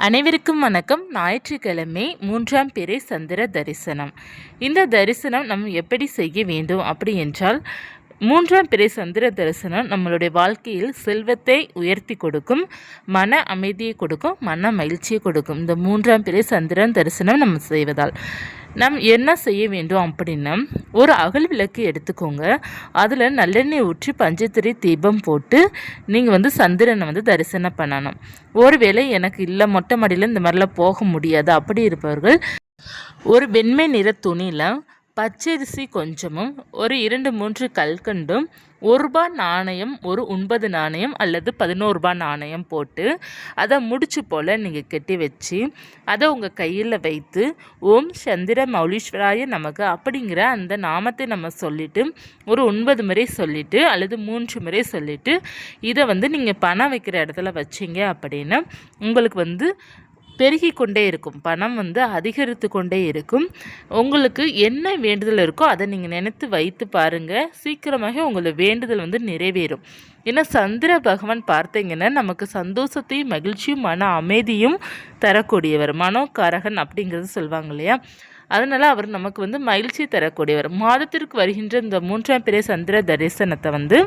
அனைவருக்கும் வணக்கம். ஞாயிற்றுக்கிழமை 3ஆம் பிறை சந்திர தரிசனம். இந்த தரிசனம் நம்ம எப்படி செய்ய வேண்டும் அப்படி என்றால், 3ஆம் பிறை சந்திர தரிசனம் நம்மளுடைய வாழ்க்கையில் செல்வத்தை உயர்த்தி கொடுக்கும், மன அமைதியை கொடுக்கும், மன மகிழ்ச்சியை கொடுக்கும். இந்த 3ஆம் பிறை சந்திரன் தரிசனம் நம்ம செய்வதால் நம்ம என்ன செய்ய வேண்டும் அப்படின்னா, ஒரு அகல் விளக்கு எடுத்துக்கோங்க. அதில் நல்லெண்ணெய் ஊற்றி பஞ்சத்திரை தீபம் போட்டு நீங்கள் சந்திரனை தரிசனம் பண்ணணும். ஒருவேளை எனக்கு இல்லை, மொட்டை மாடியில் இந்த மாதிரிலாம் போக முடியாது அப்படி இருப்பவர்கள் ஒரு வெண்மை நிற துணியில் பச்சரிசி கொஞ்சமும், ஒரு 2-3 கல்கண்டும், ₹1 நாணயம், ஒரு 9 நாணயம் அல்லது ₹11 நாணயம் போட்டு அதை முடிச்சு போல் நீங்கள் கட்டி வச்சு அதை உங்கள் கையில் வைத்து ஓம் சந்திர மௌலீஸ்வராய நமக்கு அப்படிங்கிற அந்த நாமத்தை நம்ம சொல்லிவிட்டு ஒரு 9 முறை சொல்லிவிட்டு அல்லது 3 முறை சொல்லிவிட்டு இதை நீங்கள் பணம் வைக்கிற இடத்துல வச்சிங்க அப்படின்னா உங்களுக்கு பெருகி கொண்டே இருக்கும். பணம் அதிகரித்து கொண்டே இருக்கும். உங்களுக்கு என்ன வேண்டுதல் இருக்கோ அதை நீங்கள் நினைத்து வைத்து பாருங்கள். சீக்கிரமாக உங்களோட வேண்டுதல் நிறைவேறும். ஏன்னா சந்திர பகவான் பார்த்தீங்கன்னா நமக்கு சந்தோஷத்தையும் மகிழ்ச்சியும் மன அமைதியும் தரக்கூடியவர், மனோகாரகன் அப்படிங்கிறது சொல்லுவாங்க இல்லையா. அதனால் அவர் நமக்கு மகிழ்ச்சி தரக்கூடியவர். மாதத்திற்கு வருகின்ற இந்த 3ஆம் பிறை சந்திர தரிசனத்தை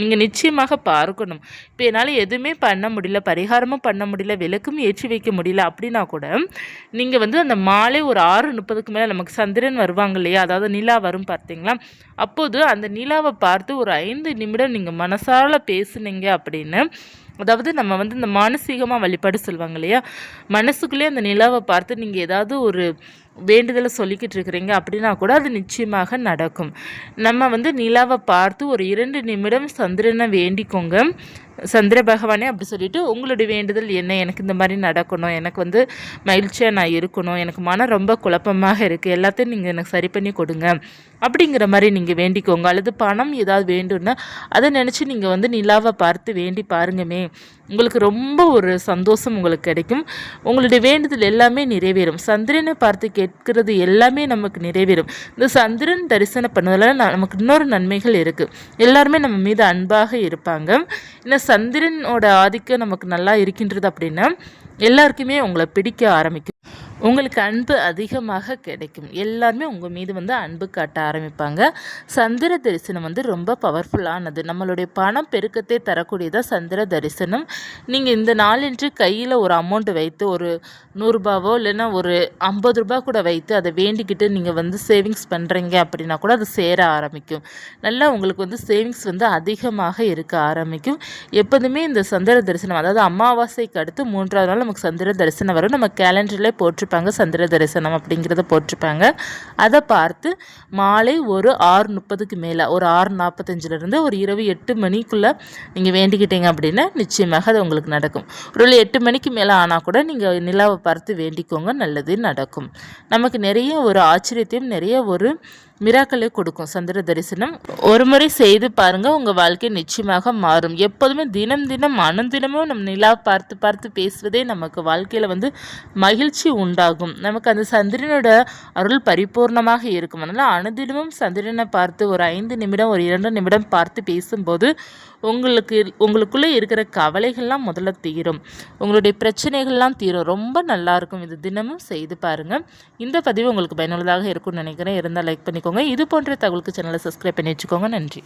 நீங்கள் நிச்சயமாக பார்க்கணும். இப்போ என்னால் எதுவுமே பண்ண முடியல, பரிகாரமும் பண்ண முடியல, விளக்கும் ஏற்றி வைக்க முடியல அப்படின்னா கூட நீங்கள் அந்த மாலை ஒரு 6:30க்கு மேலே நமக்கு சந்திரன் வருவாங்க இல்லையா, அதாவது நிலா வரும் பார்த்தீங்களா, அப்போது அந்த நிலாவை பார்த்து ஒரு 5 நிமிடம் நீங்கள் மனசால பேசுனீங்க அப்படின்னு, அதாவது நம்ம இந்த மானசீகமாக வழிபாடு சொல்லுவாங்க இல்லையா, மனசுக்குள்ளே அந்த நிலாவை பார்த்து நீங்கள் ஏதாவது ஒரு வேண்டுதலை சொல்லிக்கிட்டு இருக்கிறீங்க அப்படின்னா கூட அது நிச்சயமாக நடக்கும். நம்ம நிலாவை பார்த்து ஒரு 2 நிமிடம் சந்திரனை வேண்டிக்கோங்க. சந்திர பகவானே அப்படி சொல்லிவிட்டு உங்களுடைய வேண்டுதல் என்ன, எனக்கு இந்த மாதிரி நடக்கணும், எனக்கு மகிழ்ச்சியாக நான் இருக்கணும், எனக்கு மனம் ரொம்ப குழப்பமாக இருக்குது, எல்லாத்தையும் நீங்கள் எனக்கு சரி பண்ணி கொடுங்க அப்படிங்கிற மாதிரி நீங்கள் வேண்டிக்கோங்க. அல்லது பணம் ஏதாவது வேண்டும்னா அதை நினச்சி நீங்கள் நிலாவை பார்த்து வேண்டி பாருங்கமே, உங்களுக்கு ரொம்ப ஒரு சந்தோஷம் உங்களுக்கு கிடைக்கும். உங்களுடைய வேண்டுதல் எல்லாமே நிறைவேறும். சந்திரனை பார்த்து கேட்கிறது எல்லாமே நமக்கு நிறைவேறும். இந்த சந்திரன் தரிசனம் பண்ணுவதால் நமக்கு இன்னொரு நன்மைகள் இருக்குது. எல்லாருமே நம்ம மீது அன்பாக இருப்பாங்க. இந்த சந்திரனோட ஆதிக்கம் நமக்கு நல்லா இருக்கின்றது அப்படின்னா எல்லாருக்குமே உங்களை பிடிக்க ஆரம்பிக்கும். உங்களுக்கு அன்பு அதிகமாக கிடைக்கும். எல்லாருமே உங்கள் மீது அன்பு காட்ட ஆரம்பிப்பாங்க. சந்திர தரிசனம் ரொம்ப பவர்ஃபுல்லானது. நம்மளுடைய பணம் பெருக்கத்தை தரக்கூடியதாக சந்திர தரிசனம். நீங்கள் இந்த நாளன்று கையில் ஒரு அமௌண்ட் வைத்து ஒரு ₹100 இல்லைன்னா ஒரு ₹50 கூட வைத்து அதை வேண்டிக்கிட்டு நீங்கள் சேவிங்ஸ் பண்ணுறீங்க அப்படின்னா கூட அது சேர ஆரம்பிக்கும். நல்லா உங்களுக்கு சேவிங்ஸ் அதிகமாக இருக்க ஆரம்பிக்கும். எப்போதுமே இந்த சந்திர தரிசனம், அதாவது அமாவாசைக்கு அடுத்து 3ஆவது நாள் நமக்கு சந்திர தரிசனம் வரும். நம்ம கேலண்டரில் போட்டிருப்பாங்க சந்திர தரிசனம் அப்படிங்கிறத போட்டிருப்பாங்க. அதை பார்த்து மாலை ஒரு 6:30க்கு மேலே, ஒரு 6:45லேருந்து ஒரு இரவு 8 மணிக்குள்ளே நீங்கள் வேண்டிக்கிட்டீங்க அப்படின்னா நிச்சயமாக அது உங்களுக்கு நடக்கும். ஒரு 8 மணிக்கு மேலே ஆனால் கூட நீங்கள் நிலாவை பார்த்து வேண்டிக்கோங்க, நல்லது நடக்கும். நமக்கு நிறைய ஒரு ஆச்சரியத்தையும் நிறைய ஒரு மிராக்களை கொடுக்கும் சந்திர தரிசனம். ஒரு முறை செய்து பாருங்கள், உங்கள் வாழ்க்கை நிச்சயமாக மாறும். எப்போதுமே தினம் அனுதினமும் நம்ம நிலா பார்த்து பார்த்து பேசுவதே நமக்கு வாழ்க்கையில் மகிழ்ச்சி உண்டாகும். நமக்கு அந்த சந்திரனோட அருள் பரிபூர்ணமாக இருக்கும். அதனால் அனுதினமும் சந்திரனை பார்த்து ஒரு 5 நிமிடம் ஒரு 2 நிமிடம் பார்த்து பேசும்போது உங்களுக்குள்ளே இருக்கிற கவலைகள்லாம் முதல்ல தீரும், உங்களுடைய பிரச்சனைகள்லாம் தீரும். ரொம்ப நல்லாயிருக்கும். இது தினமும் செய்து பாருங்கள். இந்த பதிவு உங்களுக்கு பயனுள்ளதாக இருக்கும்னு நினைக்கிறேன். இருந்தால் லைக் பண்ணிக்கோங்க. இது போன்ற தகவலுக்கு சேனலை சப்ஸ்கிரைப் பண்ணி வச்சுக்கோங்க. நன்றி.